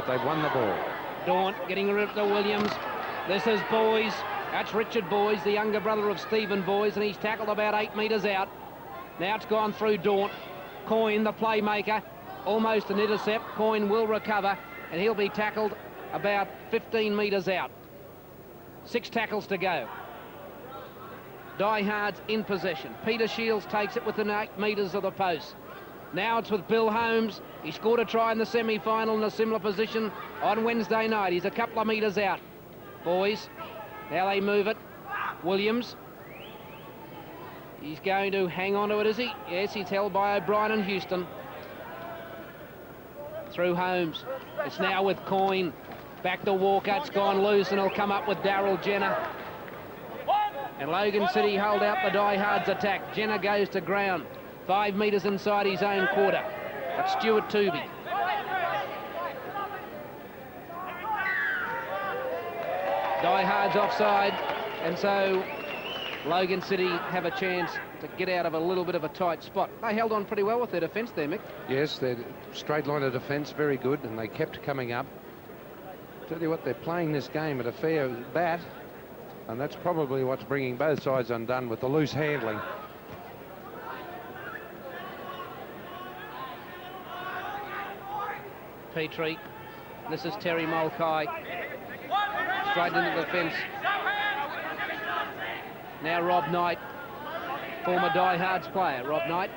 but they've won the ball. Daunt getting rid of the Williams. This is Boys. That's Richard Boys, the younger brother of Stephen Boys, and he's tackled about 8 metres out. Now it's gone through Daunt. Coyne, the playmaker, almost an intercept. Coyne will recover, and he'll be tackled about 15 metres out. 6 tackles to go. Diehards in possession. Peter Shields takes it within 8 metres of the post. Now it's with Bill Holmes. He scored a try in the semi-final in a similar position on Wednesday night. He's a couple of metres out. Boys, now they move it. Williams. He's going to hang on to it, is he? Yes, he's held by O'Brien and Houston. Through Holmes. It's now with Coyne. Back to Walker. It's gone loose, and he'll come up with Daryl Jenner. And Logan City hold out the Diehards attack. Jenner goes to ground. 5 metres inside his own quarter. That's Stuart Tooby. Diehards offside, and so Logan City have a chance to get out of a little bit of a tight spot. They held on pretty well with their defence there, Mick. Yes, their straight line of defence, very good, and they kept coming up. Tell you what, they're playing this game at a fair bat, and that's probably what's bringing both sides undone with the loose handling. Petrie. This is Terry Mulcahy. Straight into the fence. Now Rob Knight, former Diehards player. Rob Knight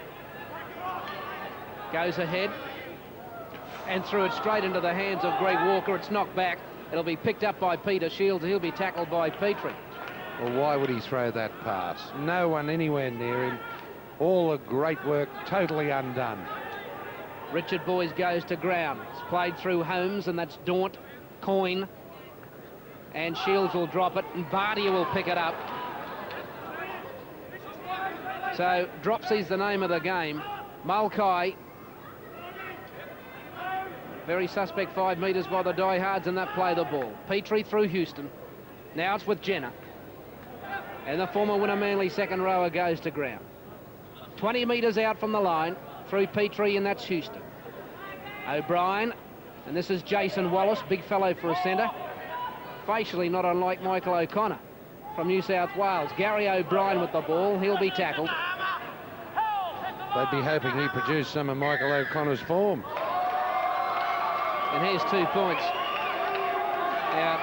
goes ahead and threw it straight into the hands of Greg Walker. It's knocked back. It'll be picked up by Peter Shields. He'll be tackled by Petrie. Well, why would he throw that pass? No one anywhere near him. All the great work totally undone. Richard Boys goes to ground. It's played through Holmes, and that's Daunt, Coyne, and Shields will drop it, and Bardia will pick it up. So dropsy's the name of the game. Mulcahy, very suspect 5 metres by the Diehards, and that play the ball. Petrie through Houston. Now it's with Jenner. And the former winner Manly second rower goes to ground. 20 metres out from the line through Petrie, and that's Houston. O'Brien, and this is Jason Wallace, big fellow for a centre. Facially not unlike Michael O'Connor from New South Wales. Gary O'Brien with the ball. He'll be tackled. They'd be hoping he produced some of Michael O'Connor's form. And here's 2 points. Now,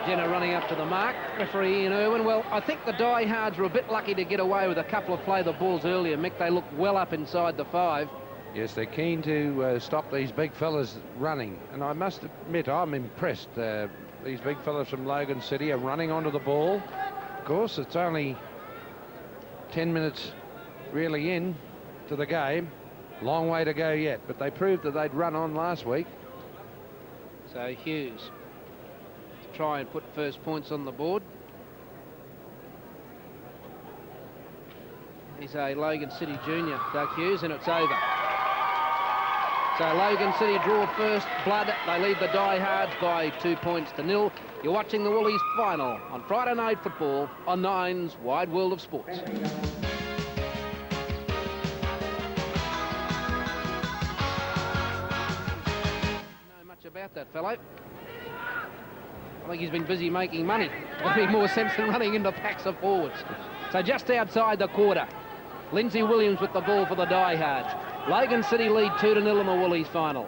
Jenner running up to the mark. Referee Ian Irwin. Well, I think the Diehards were a bit lucky to get away with a couple of play the balls earlier, Mick. They looked well up inside the 5. Yes, they're keen to stop these big fellas running. And I must admit, I'm impressed. These big fellas from Logan City are running onto the ball. Of course, it's only 10 minutes really in to the game. Long way to go yet, but they proved that they'd run on last week. So Hughes to try and put first points on the board. He's a Logan City junior, Doug Hughes, and it's over. So Logan City draw first blood. They lead the Diehards by 2 points to 0. You're watching the Woolies final on Friday Night Football on Nine's Wide World of Sports. Know much about that fellow. I think he's been busy making money. It'll be more sense than running into packs of forwards. So just outside the quarter, Lindsay Williams with the ball for the Diehards. Logan City lead 2-0 in the Woolies final.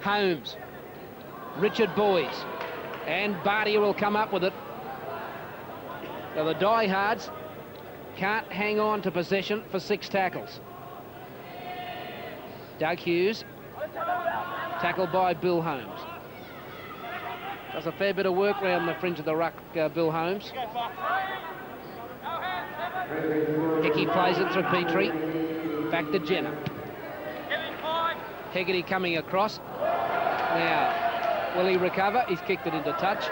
Holmes, Richard Boys, and Bardia will come up with it. So the Diehards can't hang on to possession for 6 tackles. Doug Hughes, tackled by Bill Holmes. Does a fair bit of work round the fringe of the ruck, Bill Holmes. Hickey plays it through Petrie. Back to Jenner. Hegarty coming across. Now, will he recover? He's kicked it into touch.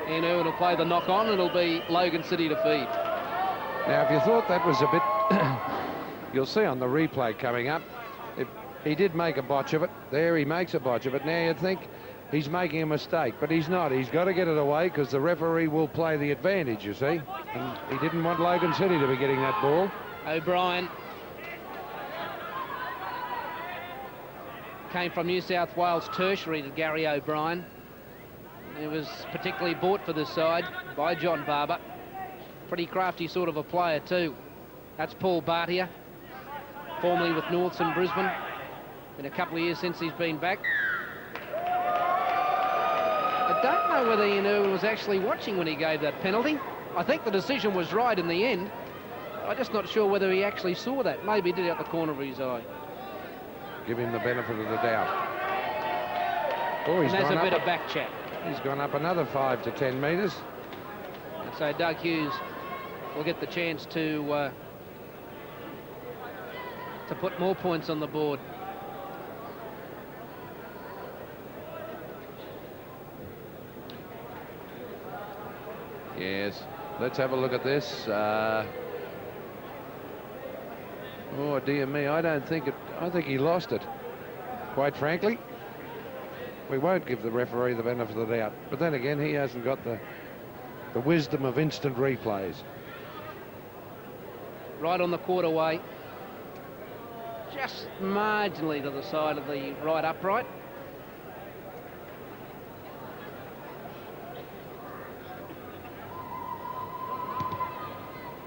And Irwin will play the knock on. It'll be Logan City to feed. Now, if you thought that was a bit... you'll see on the replay coming up, if he did make a botch of it. There, he makes a botch of it. Now, you'd think he's making a mistake, but he's not. He's got to get it away because the referee will play the advantage, you see. And he didn't want Logan City to be getting that ball. O'Brien Came from New South Wales Tertiary to Gary O'Brien. He was particularly bought for this side by John Barber. Pretty crafty sort of a player too. That's Paul Bartier, formerly with Norths in Brisbane. Been a couple of years since he's been back. I don't know whether Ian was actually watching when he gave that penalty. I think the decision was right in the end. I'm just not sure whether he actually saw that. Maybe he did out the corner of his eye. Give him the benefit of the doubt. Oh, he's there's gone a bit up. of back chat. He's gone up another 5 to 10 metres. And so Doug Hughes will get the chance to put more points on the board. Yes, let's have a look at this. Oh dear me, I think he lost it. Quite frankly, we won't give the referee the benefit of the doubt. But then again, he hasn't got the wisdom of instant replays. Right on the quarterway, just marginally to the side of the right upright.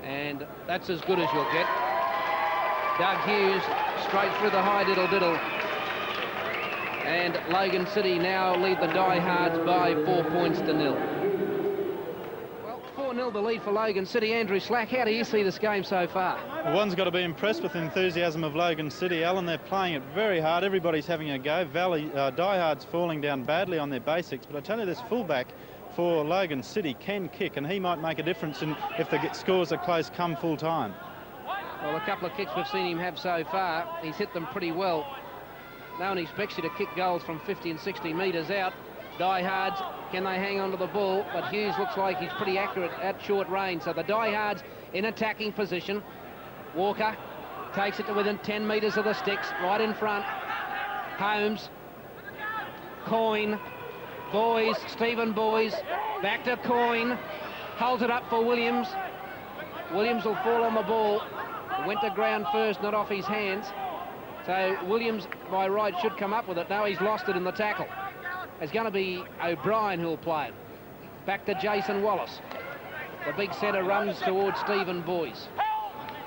And that's as good as you'll get. Doug Hughes straight through the high diddle. And Logan City now lead the Diehards by 4 points to 0. Well, 4-0 the lead for Logan City. Andrew Slack, how do you see this game so far? Well, one's got to be impressed with the enthusiasm of Logan City, Alan. They're playing it very hard. Everybody's having a go. Diehards falling down badly on their basics. But I tell you, this fullback for Logan City can kick, and he might make a difference if the scores are close come full time. Well, a couple of kicks we've seen him have so far, he's hit them pretty well. No one expects you to kick goals from 50 and 60 metres out. Diehards, can they hang on to the ball? But Hughes looks like he's pretty accurate at short range. So the Diehards in attacking position. Walker takes it to within 10 metres of the sticks, right in front. Holmes, Coyne, Boys, Stephen Boys, back to Coyne, holds it up for Williams. Williams will fall on the ball. It went to ground first, not off his hands. So Williams, by right, should come up with it. Now he's lost it in the tackle. It's going to be O'Brien who'll play it. Back to Jason Wallace. The big centre runs towards Stephen Boys.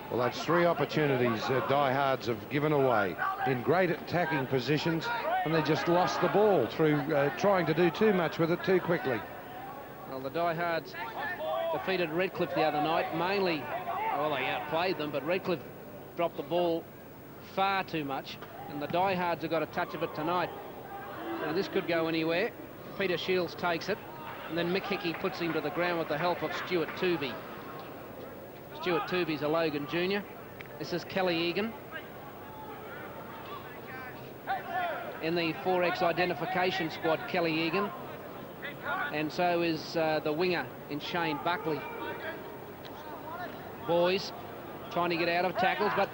Well, that's 3 opportunities Diehards have given away in great attacking positions, and they just lost the ball through trying to do too much with it too quickly. Well, the Diehards defeated Redcliffe the other night, mainly, well, they outplayed them, but Redcliffe dropped the ball far too much, and the Diehards have got a touch of it tonight. Now, this could go anywhere. Peter Shields takes it, and then Mick Hickey puts him to the ground with the help of Stuart Tooby. Stuart Tooby's a Logan junior. This is Kelly Egan. In the 4X identification squad, Kelly Egan. And so is the winger in Shane Buckley. Boys trying to get out of tackles, but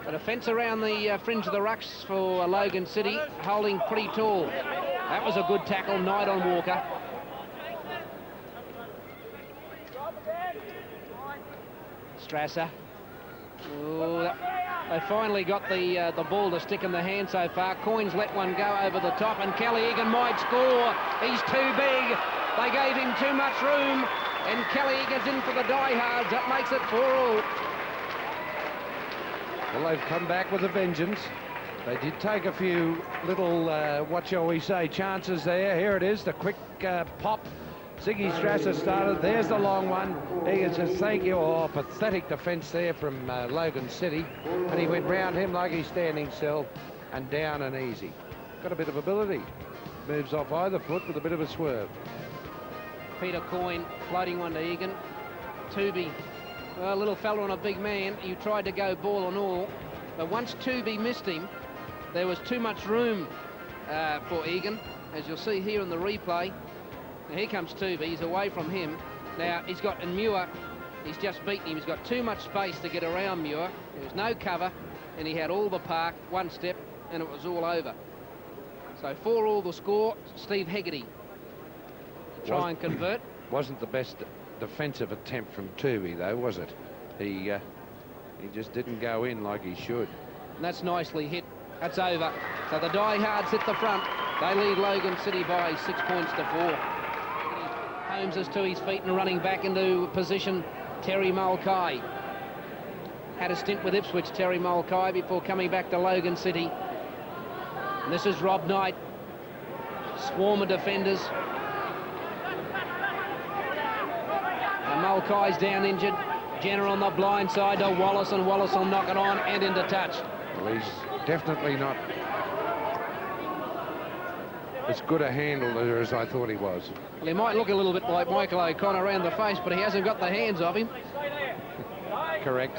a defence around the fringe of the rucks for Logan City, holding pretty tall. That was a good tackle, Knight on Walker. Strasser. Ooh, they finally got the ball to stick in the hand so far. Coyne's let one go over the top, and Kelly Egan might score. He's too big. They gave him too much room, and Kelly Egan's in for the Diehards. That makes it 4-all. Well, they've come back with a vengeance. They did take a few little, what shall we say, chances there. Here it is, the quick pop. Ziggy Strasser started. There's the long one. Egan says, thank you. Oh, pathetic defence there from Logan City. And he went round him like he's standing still and down and easy. Got a bit of ability. Moves off either foot with a bit of a swerve. Peter Coyne floating one to Egan. Tooby, well, a little fella on a big man. You tried to go ball and all. But once Tooby missed him, there was too much room for Egan, as you'll see here in the replay. Now, here comes Tooby. He's away from him. Now, he's got, and Muir, he's just beaten him. He's got too much space to get around Muir. There was no cover, and he had all the park, one step, and it was all over. So 4-all the score. Steve Hegarty try and convert. Wasn't the best defensive attempt from Tooby, though, was it? He just didn't go in like he should. And that's nicely hit. That's over. So the Diehards hit the front. They lead Logan City by 6 points to 4. Holmes is to his feet and running back into position. Terry Mulcahy. Had a stint with Ipswich, Terry Mulcahy, before coming back to Logan City. And this is Rob Knight. Swarm of defenders. And Mulcahy's down injured. Jenner on the blind side to Wallace, and Wallace will knock it on and into touch. Well, he's definitely not as good a handler as I thought he was. Well, he might look a little bit like Michael O'Connor around the face, but he hasn't got the hands of him. Correct.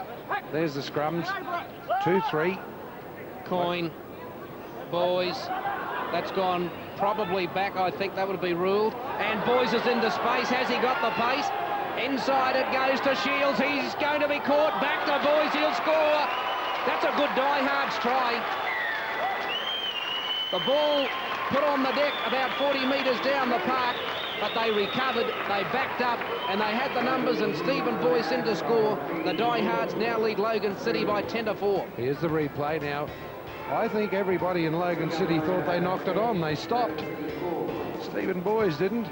There's the scrums. 2-3. Coyne. Boys. That's gone probably back, I think that would be ruled. And Boys is into space. Has he got the pace? Inside it goes to Shields. He's going to be caught. Back to Boys. He'll score. That's a good Diehards try. The ball put on the deck about 40 metres down the park, but they recovered, they backed up, and they had the numbers, and Stephen Boyce in to score. The Diehards now lead Logan City by 10 to 4. Here's the replay now. I think everybody in Logan City thought they knocked it on. They stopped. Stephen Boyce didn't.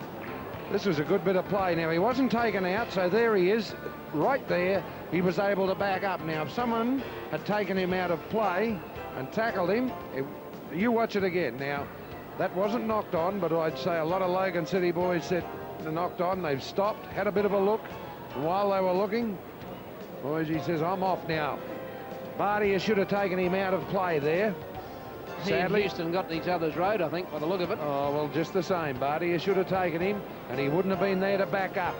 This was a good bit of play. Now, he wasn't taken out, so there he is, right there. He was able to back up. Now, if someone had taken him out of play and tackled him, you watch it again. Now, that wasn't knocked on, but I'd say a lot of Logan City boys said they're knocked on. They've stopped, had a bit of a look, and while they were looking, Boise says, I'm off now. Barty should have taken him out of play there. He and Houston got each other's road, I think, by the look of it. Oh, well, just the same. Barty should have taken him, and he wouldn't have been there to back up.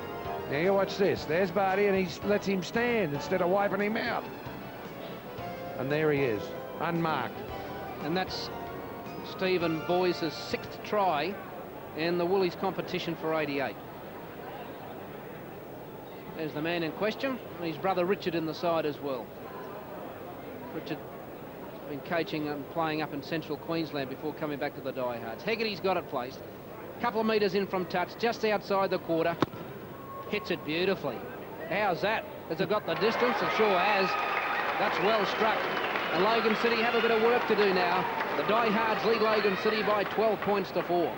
Now, you watch this. There's Barty, and he lets him stand instead of wiping him out. And there he is, unmarked. And that's Stephen Boyce's 6th try in the Woolies competition for 88. There's the man in question, and his brother Richard in the side as well. Richard been coaching and playing up in central Queensland before coming back to the Diehards. Hegarty's got it placed. A couple of metres in from touch, just outside the quarter. Hits it beautifully. How's that? Has it got the distance? It sure has. That's well struck. And Logan City have a bit of work to do now. The Diehards lead Logan City by 12 points to 4.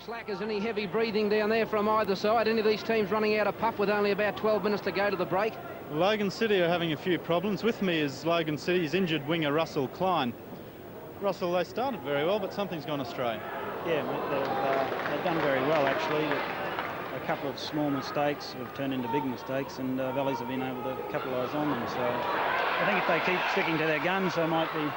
Slackers, any heavy breathing down there from either side? Any of these teams running out of puff with only about 12 minutes to go to the break? Logan City are having a few problems. With me is Logan City's injured winger Russell Klein. Russell, they started very well, but something's gone astray. Yeah, they've done very well, actually. A couple of small mistakes have turned into big mistakes, and Valleys have been able to capitalise on them. So I think if they keep sticking to their guns, they might be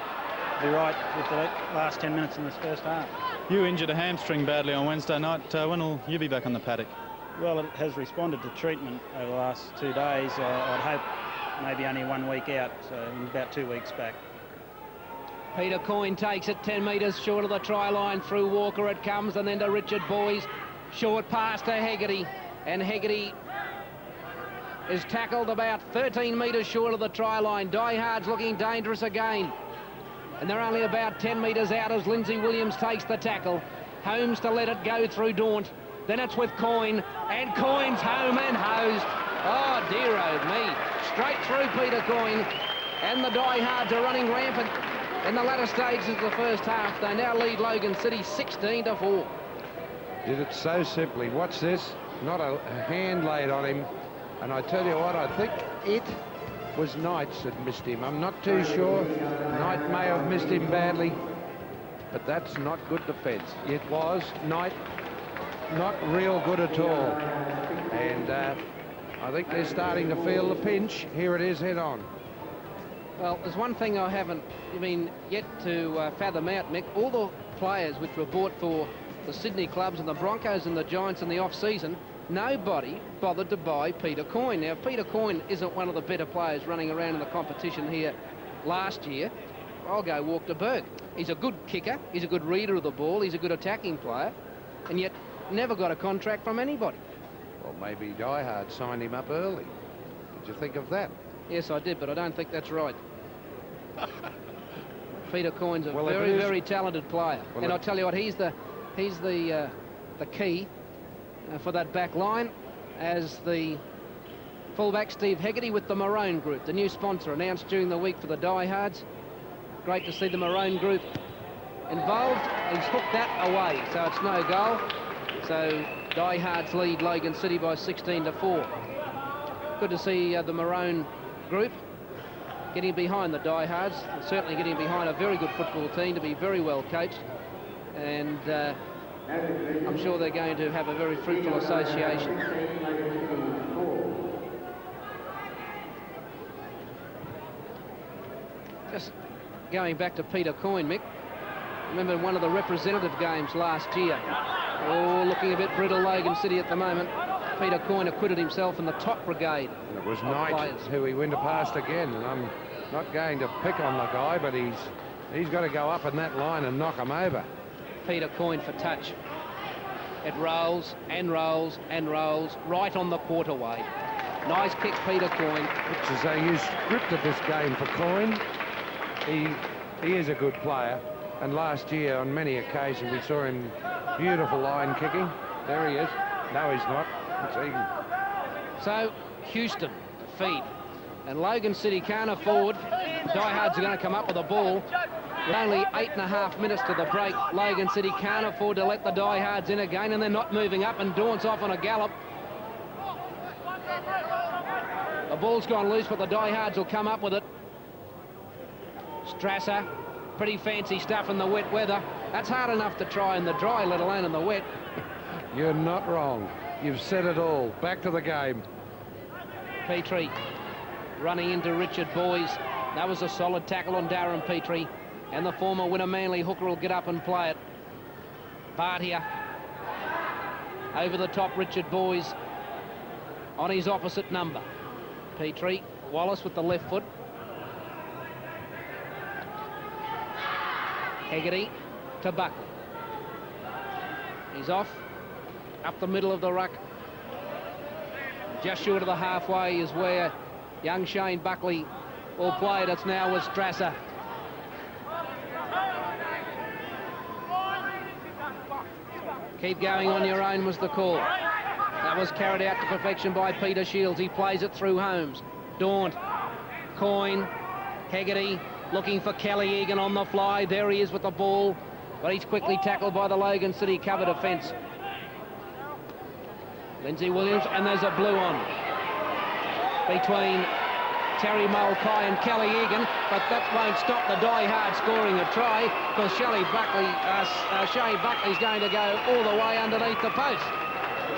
right with the last 10 minutes in this first half. You injured a hamstring badly on Wednesday night. When will you be back on the paddock? Well, it has responded to treatment over the last 2 days. I'd hope maybe only 1 week out, so in about 2 weeks back. Peter Coyne takes it 10 metres short of the try line. Through Walker it comes, and then to Richard Boys. Short pass to Hegarty, and Hegarty is tackled about 13 metres short of the try line. Diehards looking dangerous again. And they're only about 10 metres out as Lindsay Williams takes the tackle. Holmes to let it go through Daunt. Then it's with Coyne, and Coyne's home and hosed. Oh, dear me. Straight through Peter Coyne, and the Diehards are running rampant in the latter stages of the first half. They now lead Logan City 16 to 4. Did it so simply. Watch this. Not a hand laid on him. And I tell you what, I think it was Knights that missed him. I'm not too sure. Knight may have missed him badly, but that's not good defence. It was Knight, not real good at all. And I think they're starting to feel the pinch. Here it is, head on. Well, there's one thing I haven't yet to fathom out, Mick. All the players which were bought for the Sydney clubs and the Broncos and the Giants in the off-season, nobody bothered to buy Peter Coyne. Now, if Peter Coyne isn't one of the better players running around in the competition here last year, I'll go walk to Berg. He's a good kicker, he's a good reader of the ball, he's a good attacking player, and yet never got a contract from anybody. Well, maybe Diehard signed him up early. Did you think of that? Yes, I did, but I don't think that's right. Peter Coyne's a well, very, very talented player. Well, and I'll tell you what, he's the key for that back line. as the fullback Steve Hegarty with the Maroon Group, the new sponsor announced during the week for the Diehards. Great to see the Maroon Group involved. He's hooked that away, so it's no goal. So Diehards lead Logan City by 16-4. Good to see the Maroon Group getting behind the Diehards, certainly getting behind a very good football team to be very well coached, and I'm sure they're going to have a very fruitful association. Just going back to Peter Coyne, Mick. Remember one of the representative games last year. Oh, looking a bit brittle, Logan City at the moment. Peter Coyne acquitted himself in the top brigade. And it was Knight who he went past again, and I'm not going to pick on the guy, but he's got to go up in that line and knock him over. Peter Coyne for touch. It rolls and rolls and rolls right on the quarterway. Nice kick, Peter Coyne. Looks as though you scripted this game for Coyne. He is a good player, and last year on many occasions we saw him beautiful line kicking. There he is. No, he's not. It's Egan. So Houston to feed, and Logan City can't afford. Diehards are going to come up with a ball. With only 8.5 minutes to the break, Logan City can't afford to let the Diehards in again, and they're not moving up, and Daunt's off on a gallop. The ball's gone loose, but the Diehards will come up with it. Strasser, pretty fancy stuff in the wet weather. That's hard enough to try in the dry, let alone in the wet. You're not wrong. You've said it all. Back to the game. Petrie running into Richard Boys. That was a solid tackle on Darren Petrie. And the former winner Manly hooker will get up and play it. Bartia over the top, Richard Boys on his opposite number. Petrie, Wallace with the left foot. Hegarty to Buckley. He's off, up the middle of the ruck. Just short of the halfway is where young Shane Buckley will play it. It's now with Strasser. Keep going on your own was the call. That was carried out to perfection by Peter Shields. He plays it through Holmes. Daunt, Coyne, Hegarty looking for Kelly Egan on the fly. There he is with the ball, but he's quickly tackled by the Logan City cover defence. Lindsay Williams, and there's a blue on between Terry Mulcahy and Kelly Egan, but that won't stop the Die-Hard scoring a try, because Shane Buckley's going to go all the way underneath the post.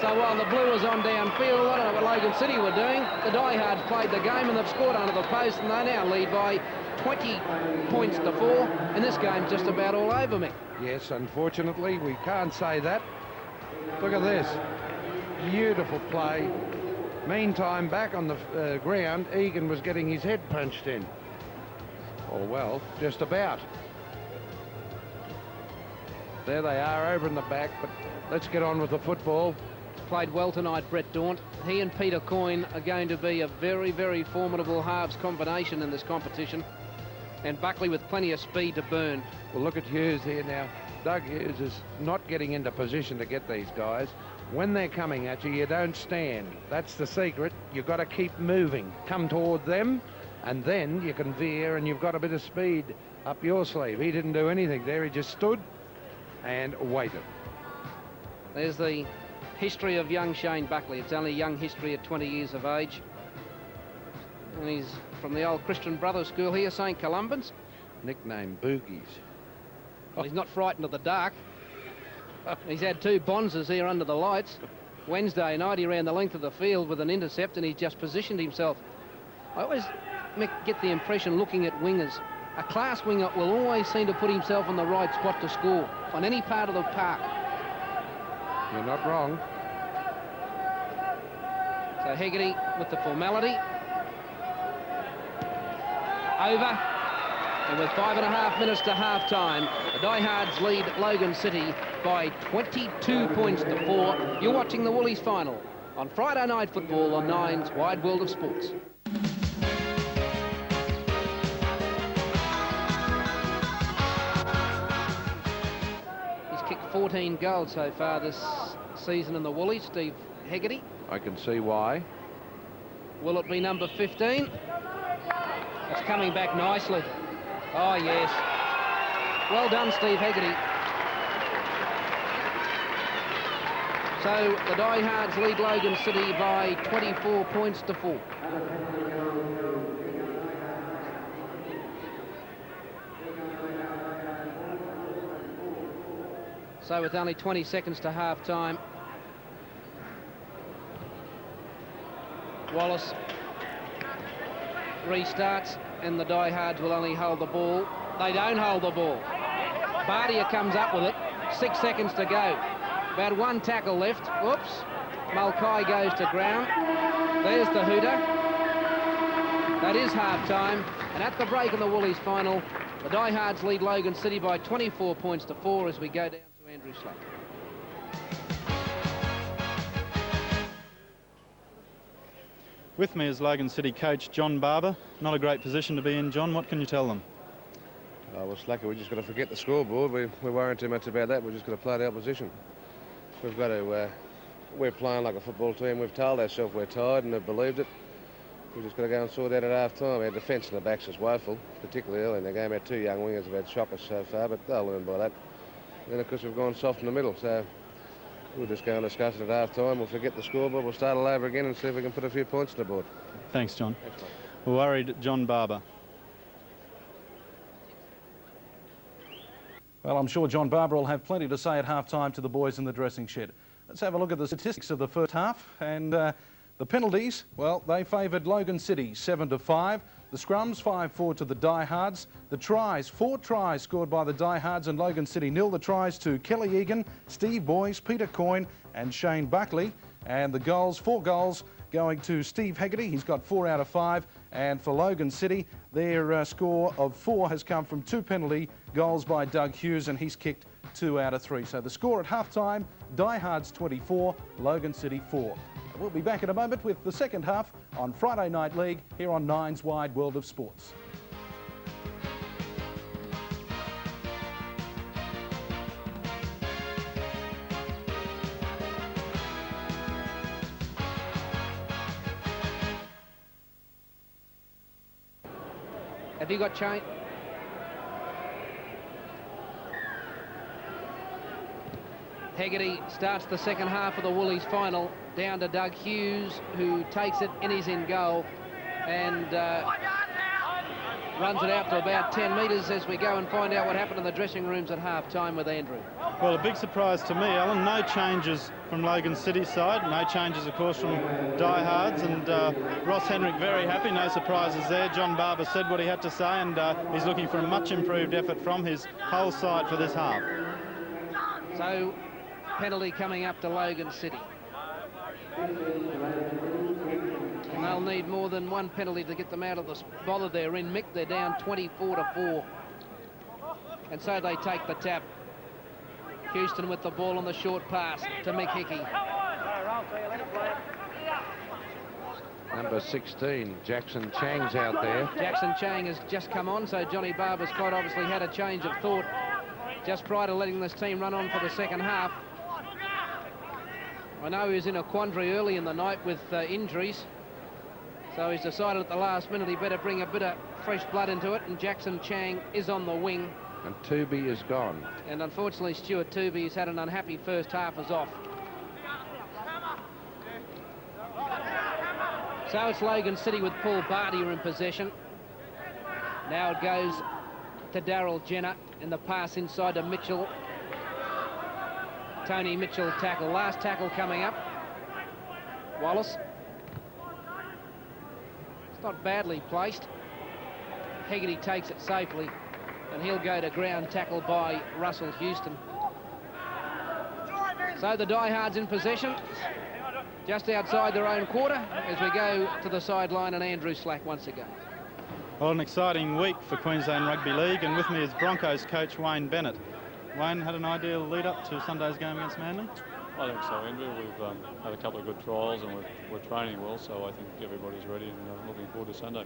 So while the blue was on downfield, I don't know what Logan City were doing, the Die-Hards played the game and they've scored under the post, and they now lead by 20 points to 4, and this game's just about all over, Mick. Yes, unfortunately, we can't say that. Look at this. Beautiful play. Meantime, back on the ground, Egan was getting his head punched in. Or, well, just about. There they are, over in the back, but let's get on with the football. Played well tonight, Brett Daunt. He and Peter Coyne are going to be a very, very formidable halves combination in this competition. And Buckley with plenty of speed to burn. Well, look at Hughes here now. Doug Hughes is not getting into position to get these guys. When they're coming at you, you don't stand. That's the secret. You've got to keep moving. Come toward them, and then you can veer, and you've got a bit of speed up your sleeve. He didn't do anything there. He just stood and waited. There's the history of young Shane Buckley. It's only young history at 20 years of age. And he's from the old Christian Brothers School here, St. Columban's. Nicknamed Boogies. Well, he's not frightened of the dark. He's had 2 bonzes here under the lights. Wednesday night he ran the length of the field with an intercept, and he's just positioned himself. I always get the impression, looking at wingers, a class winger will always seem to put himself in the right spot to score on any part of the park. You're not wrong. So Hegarty with the formality. Over. And with 5.5 minutes to half-time, the Die-Hards lead Logan City by 22 points to 4. You're watching the Woolies final on Friday Night Football on Nine's Wide World of Sports. He's kicked 14 goals so far this season in the Woolies, Steve Hegarty. I can see why. Will it be number 15? It's coming back nicely. Oh, yes. Well done, Steve Haggerty. So the Diehards lead Logan City by 24 points to 4. So with only 20 seconds to half-time, Wallace restarts and the Diehards will only hold the ball. They don't hold the ball. Bardia comes up with it. 6 seconds to go. About one tackle left. Whoops. Mulcahy goes to ground. There's the hooter. That is half-time. And at the break in the Woolies final, the Diehards lead Logan City by 24 points to 4 as we go down to Andrew Slack. With me is Logan City coach John Barber. Not a great position to be in, John. What can you tell them? Well, Slacker, we just got to forget the scoreboard. We're worrying too much about that. We're just got to play the opposition. We've got to. We're playing like a football team. We've told ourselves we're tired and they've believed it. We've just got to go and sort that at half-time. Our defence in the backs is woeful, particularly early in the game. Our two young wingers have had shockers so far, but they'll learn by that. Then, of course, we've gone soft in the middle, so we'll just go and discuss it at half-time. We'll forget the scoreboard. We'll start all over again and see if we can put a few points on the board. Thanks, John. Thanks, mate. We're worried, John Barber. Well, I'm sure John Barber will have plenty to say at half-time to the boys in the dressing shed. Let's have a look at the statistics of the first half. And the penalties, well, they favoured Logan City 7-5. The scrums 5-4 to the Diehards. The tries, 4 tries scored by the Diehards and Logan City 0. The tries to Kelly Egan, Steve Boyce, Peter Coyne and Shane Buckley. And the goals, 4 goals going to Steve Haggerty. He's got 4 out of 5. And for Logan City, their score of 4 has come from 2 penalty goals by Doug Hughes, and he's kicked 2 out of 3. So the score at half-time, Diehards 24, Logan City 4. We'll be back in a moment with the second half on Friday Night League here on Nine's Wide World of Sports. Have you got chain? Haggerty starts the second half of the Woolies final down to Doug Hughes, who takes it and he's in goal and runs it out to about 10 metres as we go and find out what happened in the dressing rooms at half-time with Andrew. Well, a big surprise to me, Alan. No changes from Logan City's side. No changes, of course, from Diehards. And Ross Henrick very happy. No surprises there. John Barber said what he had to say, and he's looking for a much improved effort from his whole side for this half. So, penalty coming up to Logan City. And they'll need more than one penalty to get them out of the bother they're in. Mick, they're down 24-4. And so they take the tap. Houston with the ball on the short pass to Mick Hickey. Number 16, Jackson Chang's out there. Jackson Chang has just come on, so Johnny Barber's quite obviously had a change of thought just prior to letting this team run on for the second half. I know he was in a quandary early in the night with injuries, so he's decided at the last minute he better bring a bit of fresh blood into it, and Jackson Chang is on the wing. And Tooby is gone. And unfortunately, Stuart Tooby's had an unhappy first half as off. So it's Logan City with Paul Bardia in possession. Now it goes to Darryl Jenner, and the pass inside to Mitchell. Tony Mitchell tackle. Last tackle coming up. Wallace. It's not badly placed. Haggerty takes it safely, and he'll go to ground, tackle by Russell Houston. So the Diehards in possession, just outside their own quarter, as we go to the sideline and Andrew Slack once again. Well, an exciting week for Queensland Rugby League, and with me is Broncos coach Wayne Bennett. Wayne, had an ideal lead-up to Sunday's game against Manly? I think so, Andrew. We've had a couple of good trials and we're training well, so I think everybody's ready and looking forward to Sunday.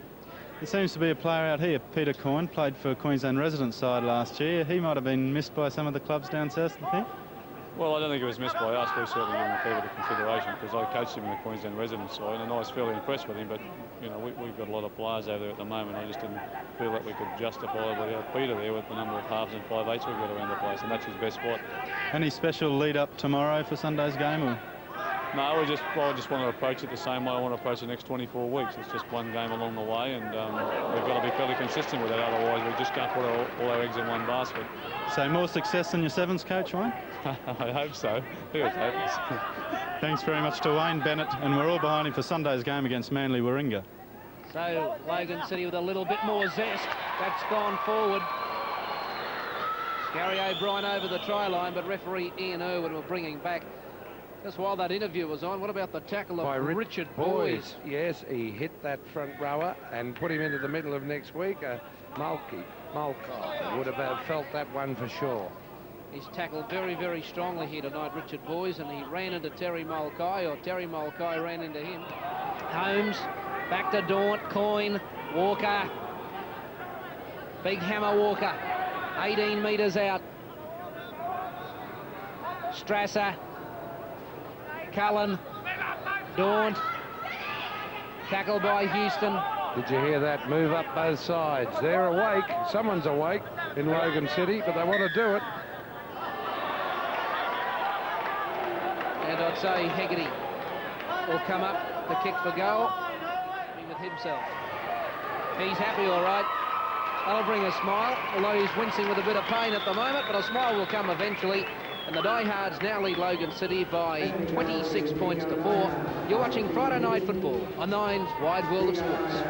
There seems to be a player out here, Peter Coyne, played for Queensland resident side last year. He might have been missed by some of the clubs down south, I think. Well, I don't think it was missed by us. We certainly gave him a fair bit of consideration because I coached him in the Queensland residence side and I was fairly impressed with him. But, you know, we've got a lot of players over there at the moment. I just didn't feel that we could justifiably have Peter there with the number of halves and 5/8 we've got around the place, and that's his best spot. Any special lead up tomorrow for Sunday's game? Or? No, I just want to approach it the same way I want to approach the next 24 weeks. It's just one game along the way, and we've got to be fairly consistent with it. Otherwise, we just can't put all our eggs in one basket. So more success than your sevens coach, Wayne? I hope so. Who hopes? Thanks very much to Wayne Bennett, and we're all behind him for Sunday's game against Manly Warringah. So Logan City with a little bit more zest. That's gone forward. Gary O'Brien over the try line, but referee Ian Irwin will bring him back. Just while that interview was on, what about the tackle of Richard Boys? Yes, he hit that front rower and put him into the middle of next week. Mulcahy would have felt that one for sure. He's tackled very, very strongly here tonight, Richard Boys, and he ran into Terry Mulcahy, or Terry Mulcahy ran into him. Holmes, back to Daunt, Coyne, Walker. Big hammer Walker, 18 metres out. Strasser, Cullen, Daunt, tackled by Houston. Did you hear that? Move up both sides. They're awake. Someone's awake in Logan City, but they want to do it. And I'd say Hegarty will come up to kick for goal with himself. He's happy, all right. That'll bring a smile, although he's wincing with a bit of pain at the moment, but a smile will come eventually. And the Diehards now lead Logan City by 26 points to 4. You're watching Friday Night Football on Nine's Wide World of Sports.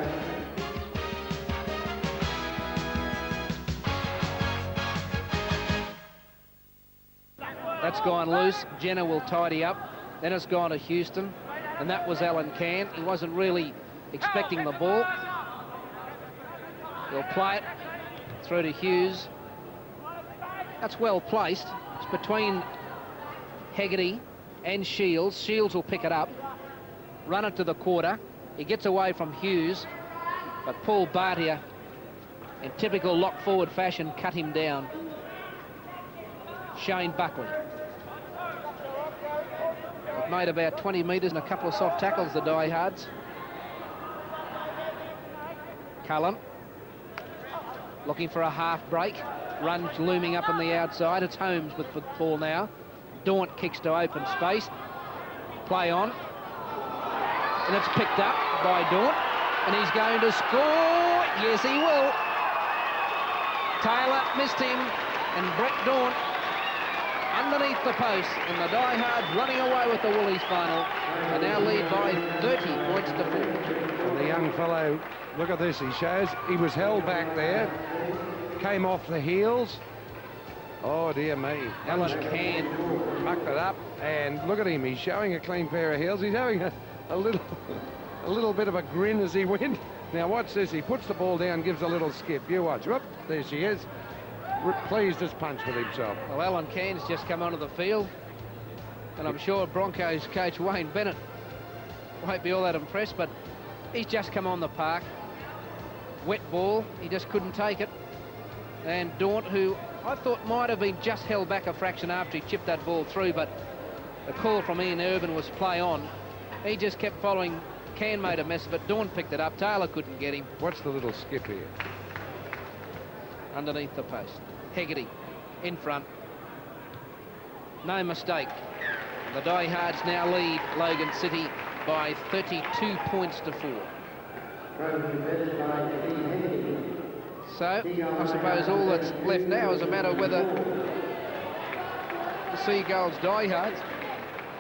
That's gone loose. Jenner will tidy up. Then it's gone to Houston, and that was Alan Cann. He wasn't really expecting the ball. He'll play it through to Hughes. That's well placed. It's between Hegarty and Shields. Shields will pick it up, run it to the quarter. He gets away from Hughes, but Paul Bartier, in typical lock-forward fashion, cut him down. Shane Buckley. They've made about 20 metres and a couple of soft tackles, the Diehards. Cullen looking for a half break. Run looming up on the outside. It's Holmes with the ball now. Daunt kicks to open space. Play on. And it's picked up by Daunt. And he's going to score. Yes, he will. Taylor missed him. And Brett Daunt underneath the post. And the Diehards running away with the Woolies final. And now lead by 30 points to 4. And the young fellow, look at this, he shows he was held back there. Came off the heels. Oh dear me. Alan Cann mucked it up, and look at him. He's showing a clean pair of heels. He's having a little bit of a grin as he went. Now watch this. He puts the ball down, gives a little skip. You watch. Whoop, there she is. Pleased as punch with himself. Well, Alan Cann's just come onto the field, and I'm sure Broncos coach Wayne Bennett won't be all that impressed, but he's just come on the park. Wet ball. He just couldn't take it. And Daunt, who I thought might have been just held back a fraction after he chipped that ball through, but the call from Ian Irvin was play on. He just kept following. Cann made a mess of it. Daunt picked it up. Taylor couldn't get him. What's the little skip here? Underneath the post. Hegarty in front. No mistake. The Diehards now lead Logan City by 32 points to 4. So, I suppose all that's left now is a matter of whether the Seagulls-Diehards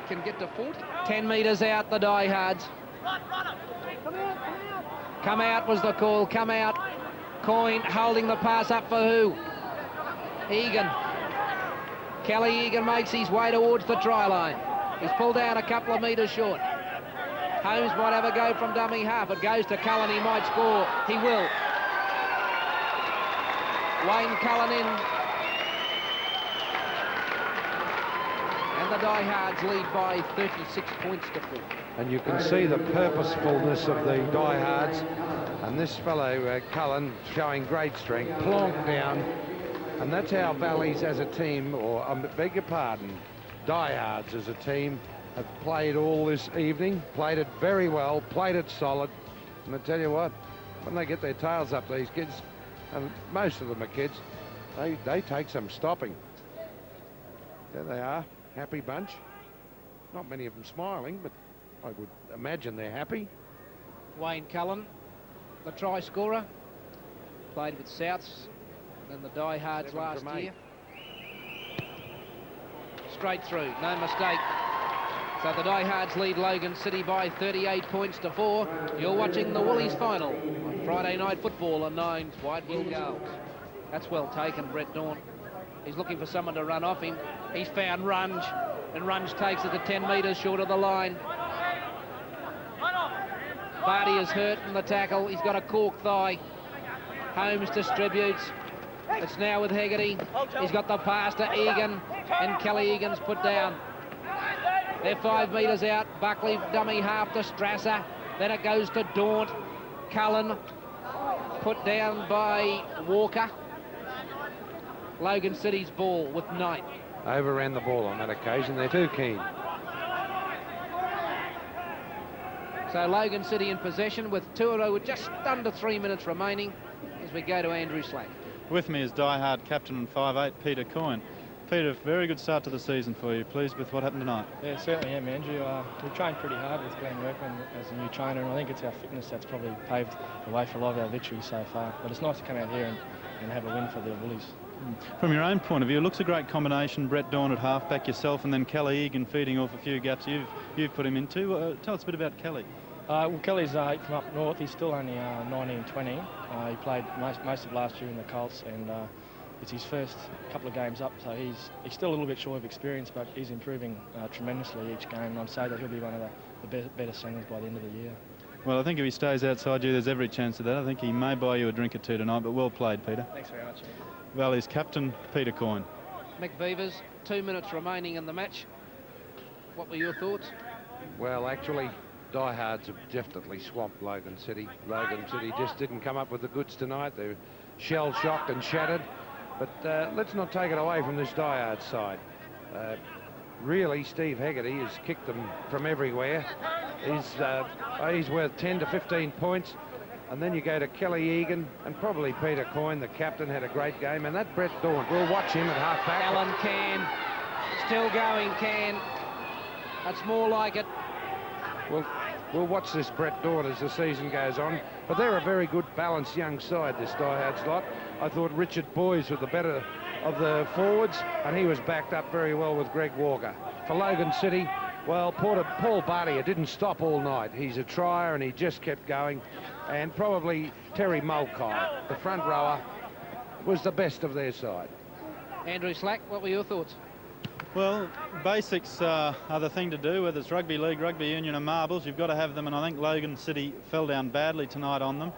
can get to 40. 10 metres out, the Diehards. Come out was the call, come out. Coyne holding the pass up for who? Egan. Kelly Egan makes his way towards the try line. He's pulled out a couple of metres short. Holmes might have a go from dummy half. It goes to Cullen, he might score. He will. Wayne Cullen in. And the Diehards lead by 36 points to 4. And you can see the purposefulness of the Diehards. And this fellow, Cullen, showing great strength, plonked down. And that's how Valleys as a team, or I beg your pardon, Diehards as a team have played all this evening, played it very well, played it solid. And I tell you what, when they get their tails up, these kids, and most of them are kids, they take some stopping. There they are, happy bunch. Not many of them smiling, but I would imagine they're happy. Wayne Cullen, the try scorer, played with Souths and the Diehards last year. Straight through, no mistake. So the Diehards lead Logan City by 38 points to 4. You're watching the Woolies final on Friday Night Football on 9's Wide Wheel Girls. That's well taken, Brett Dawn. He's looking for someone to run off him. He's found Runge, and Runge takes it to 10 metres short of the line. Barty is hurt in the tackle. He's got a cork thigh. Holmes distributes. It's now with Hegarty. He's got the pass to Egan, and Kelly Egan's put down. They're 5 metres out. Buckley dummy half to Strasser. Then it goes to Daunt. Cullen put down by Walker. Logan City's ball with Knight. Overran the ball on that occasion. They're too keen. So Logan City in possession with Tuero with just under 3 minutes remaining as we go to Andrew Slack. With me is Die-Hard captain and 5'8", Peter Coyne. Peter, very good start to the season for you. Pleased with what happened tonight? Yeah, certainly am, Andrew. We trained pretty hard with Glenn Workman as a new trainer, and I think it's our fitness that's probably paved the way for a lot of our victories so far. But it's nice to come out here and have a win for the Woolies. From your own point of view, it looks a great combination. Brett Dawn at halfback, yourself, and then Kelly Egan feeding off a few gaps you've put him into. Tell us a bit about Kelly. Well, Kelly's from up north. He's still only 19, 20. He played most of last year in the Colts, and it's his first couple of games up, so he's still a little bit short of experience, but he's improving tremendously each game, and I'd say that he'll be one of the better centres by the end of the year. Well, I think if he stays outside you, there's every chance of that. I think he may buy you a drink or two tonight, but well played, Peter. Thanks very much. Valley's captain, Peter Coyne. Mick Beavers, 2 minutes remaining in the match. What were your thoughts? Well, actually, Diehards have definitely swamped Logan City. Logan City just didn't come up with the goods tonight. They're shell-shocked and shattered. But let's not take it away from this Diehards side. Really, Steve Hegarty has kicked them from everywhere. He's worth 10 to 15 points. And then you go to Kelly Egan and probably Peter Coyne, the captain, had a great game. And that Brett Dawn, we'll watch him at half-back. Alan Can, still going, Can. That's more like it. We'll watch this Brett Dawn as the season goes on. But they're a very good, balanced young side, this Diehards lot. I thought Richard Boys was the better of the forwards, and he was backed up very well with Greg Walker. For Logan City, well, Paul Barty didn't stop all night. He's a trier, and he just kept going. And probably Terry Mulcahy, the front rower, was the best of their side. Andrew Slack, what were your thoughts? Well, basics are the thing to do, whether it's rugby league, rugby union or marbles. You've got to have them, and I think Logan City fell down badly tonight on them.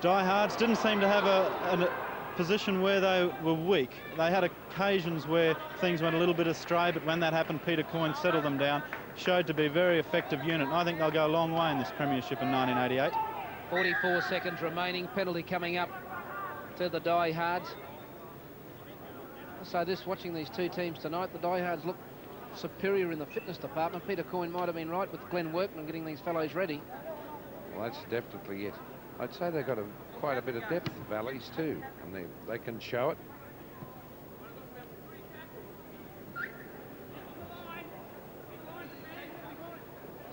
Diehards didn't seem to have a position where they were weak. They had occasions where things went a little bit astray, but when that happened, Peter Coyne settled them down, showed to be a very effective unit, and I think they'll go a long way in this premiership in 1988. 44 seconds remaining, penalty coming up to the Diehards. So watching these two teams tonight, the Diehards look superior in the fitness department. Peter Coyne might have been right with Glenn Workman getting these fellows ready. Well, that's definitely it. I'd say they've got quite a bit of depth, Valleys, too, and they can show it.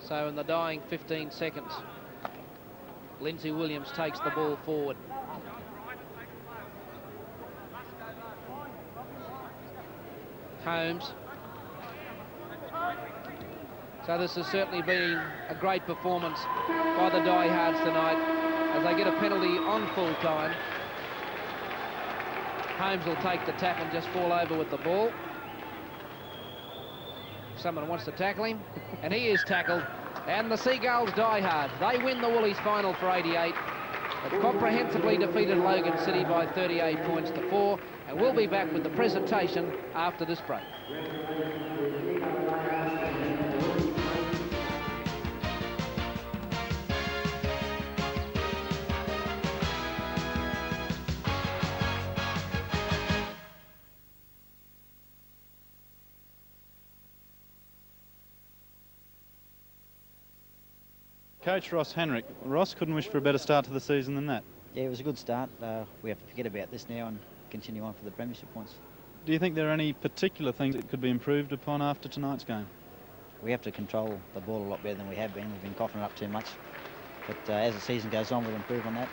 So in the dying 15 seconds, Lindsay Williams takes the ball forward. Holmes. So this has certainly been a great performance by the Diehards tonight as they get a penalty on full time. Holmes will take the tap and just fall over with the ball. Someone wants to tackle him, and he is tackled. And the Seagulls-Diehards, they win the Woolies final for 88. They've comprehensively defeated Logan City by 38 points to 4, and we'll be back with the presentation after this break. Coach Ross Henrick. Ross, couldn't wish for a better start to the season than that. Yeah, it was a good start. We have to forget about this now and continue on for the premiership points. Do you think there are any particular things that could be improved upon after tonight's game? We have to control the ball a lot better than we have been. We've been coughing it up too much. But as the season goes on, we'll improve on that.